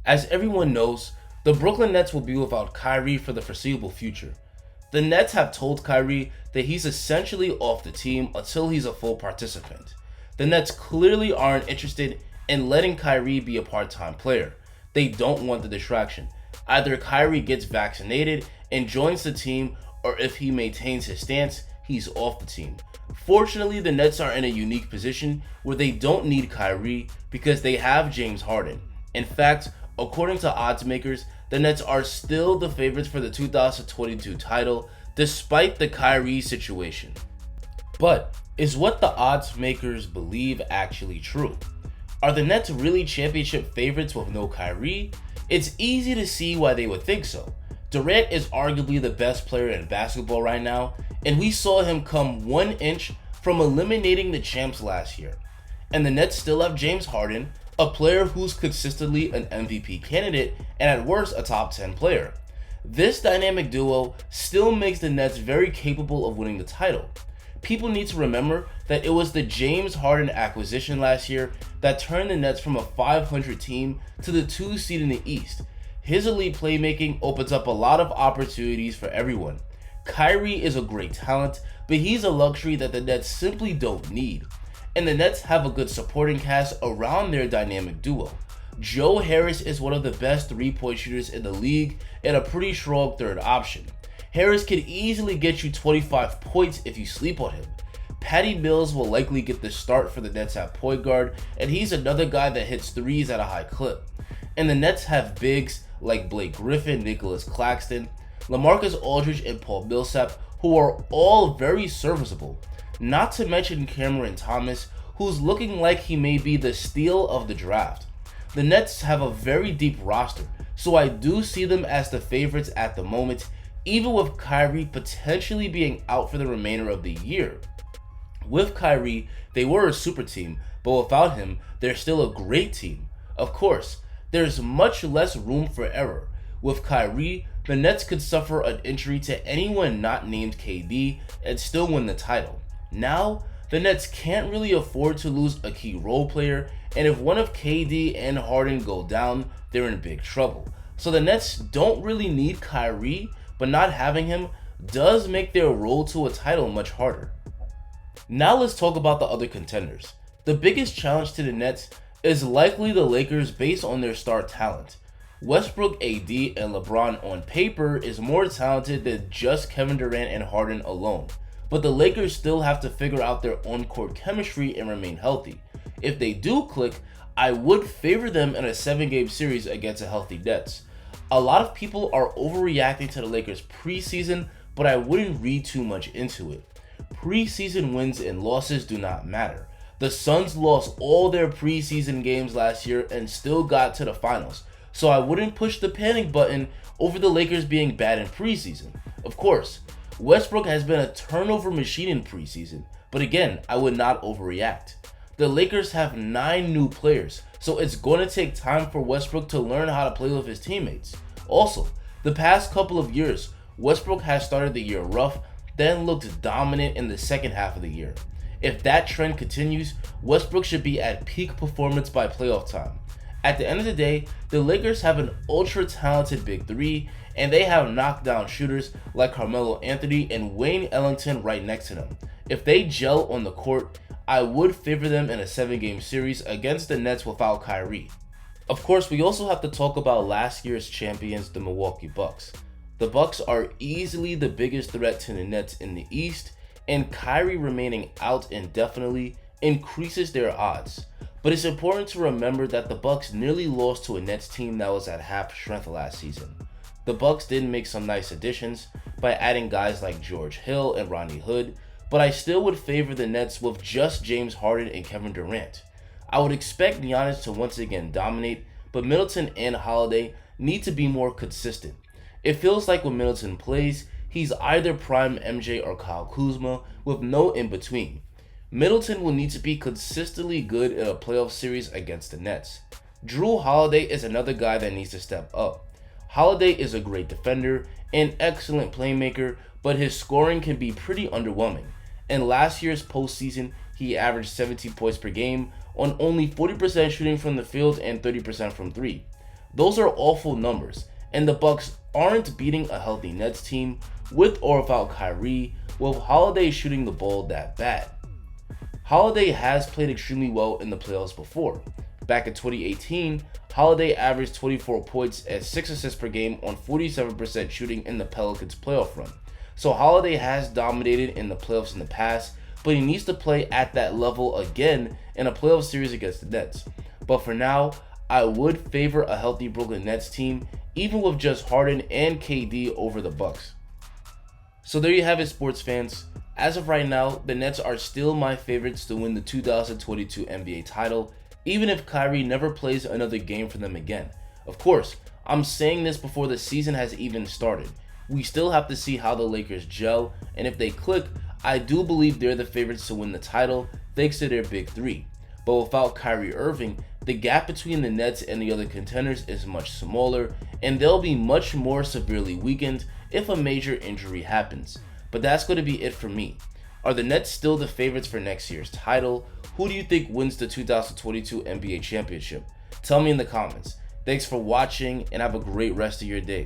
As everyone knows, the Brooklyn Nets will be without Kyrie for the foreseeable future. The Nets have told Kyrie that he's essentially off the team until he's a full participant. The Nets clearly aren't interested in letting Kyrie be a part-time player. They don't want the distraction. Either Kyrie gets vaccinated and joins the team, or if he maintains his stance, he's off the team. Fortunately, the Nets are in a unique position where they don't need Kyrie because they have James Harden. In fact, according to odds makers, the Nets are still the favorites for the 2022 title despite the Kyrie situation. But is what the odds makers believe actually true? Are the Nets really championship favorites with no Kyrie? It's easy to see why they would think so. Durant is arguably the best player in basketball right now, and we saw him come 1 inch from eliminating the champs last year. And the Nets still have James Harden, a player who's consistently an MVP candidate and at worst a top 10 player. This dynamic duo still makes the Nets very capable of winning the title. People need to remember that it was the James Harden acquisition last year that turned the Nets from a 500 team to the 2 seed in the East. His elite playmaking opens up a lot of opportunities for everyone. Kyrie is a great talent, but he's a luxury that the Nets simply don't need. And the Nets have a good supporting cast around their dynamic duo. Joe Harris is one of the best 3-point shooters in the league and a pretty strong third option. Harris could easily get you 25 points if you sleep on him. Patty Mills will likely get the start for the Nets at point guard, and he's another guy that hits threes at a high clip. And the Nets have bigs like Blake Griffin, Nicholas Claxton, LaMarcus Aldridge, and Paul Millsap, who are all very serviceable. Not to mention Cameron Thomas, who's looking like he may be the steal of the draft. The Nets have a very deep roster, so I do see them as the favorites at the moment, even with Kyrie potentially being out for the remainder of the year. With Kyrie, they were a super team, but without him, they're still a great team. Of course, there's much less room for error. With Kyrie, the Nets could suffer an injury to anyone not named KD and still win the title. Now, the Nets can't really afford to lose a key role player, and if one of KD and Harden go down, they're in big trouble. So the Nets don't really need Kyrie, but not having him does make their road to a title much harder. Now let's talk about the other contenders. The biggest challenge to the Nets is likely the Lakers based on their star talent. Westbrook, AD, and LeBron on paper is more talented than just Kevin Durant and Harden alone. But the Lakers still have to figure out their on-court chemistry and remain healthy. If they do click, I would favor them in a 7-game series against a healthy Nets. A lot of people are overreacting to the Lakers preseason, but I wouldn't read too much into it. Preseason wins and losses do not matter. The Suns lost all their preseason games last year and still got to the finals, so I wouldn't push the panic button over the Lakers being bad in preseason. Of course, Westbrook has been a turnover machine in preseason, but again, I would not overreact. The Lakers have 9 new players, so it's going to take time for Westbrook to learn how to play with his teammates. Also, the past couple of years, Westbrook has started the year rough, then looked dominant in the second half of the year. If that trend continues, Westbrook should be at peak performance by playoff time. At the end of the day, the Lakers have an ultra-talented big three, and they have knockdown shooters like Carmelo Anthony and Wayne Ellington right next to them. If they gel on the court, I would favor them in a 7-game series against the Nets without Kyrie. Of course, we also have to talk about last year's champions, the Milwaukee Bucks. The Bucks are easily the biggest threat to the Nets in the East, and Kyrie remaining out indefinitely increases their odds. But it's important to remember that the Bucks nearly lost to a Nets team that was at half strength last season. The Bucks did make some nice additions by adding guys like George Hill and Rodney Hood, but I still would favor the Nets with just James Harden and Kevin Durant. I would expect Giannis to once again dominate, but Middleton and Holiday need to be more consistent. It feels like when Middleton plays, he's either prime MJ or Kyle Kuzma with no in-between. Middleton will need to be consistently good in a playoff series against the Nets. Jrue Holiday is another guy that needs to step up. Holiday is a great defender and excellent playmaker, but his scoring can be pretty underwhelming. In last year's postseason, he averaged 17 points per game on only 40% shooting from the field and 30% from 3. Those are awful numbers, and the Bucks aren't beating a healthy Nets team with or without Kyrie, with Holiday shooting the ball that bad. Holiday has played extremely well in the playoffs before. Back in 2018, Holiday averaged 24 points and 6 assists per game on 47% shooting in the Pelicans playoff run. So Holiday has dominated in the playoffs in the past, but he needs to play at that level again in a playoff series against the Nets. But for now, I would favor a healthy Brooklyn Nets team, even with just Harden and KD over the Bucks. So there you have it, sports fans. As of right now, the Nets are still my favorites to win the 2022 NBA title, even if Kyrie never plays another game for them again. Of course, I'm saying this before the season has even started. We still have to see how the Lakers gel, and if they click, I do believe they're the favorites to win the title thanks to their big three. But without Kyrie Irving, the gap between the Nets and the other contenders is much smaller, and they'll be much more severely weakened if a major injury happens. But that's going to be it for me. Are the Nets still the favorites for next year's title? Who do you think wins the 2022 NBA championship? Tell me in the comments. Thanks for watching, and have a great rest of your day.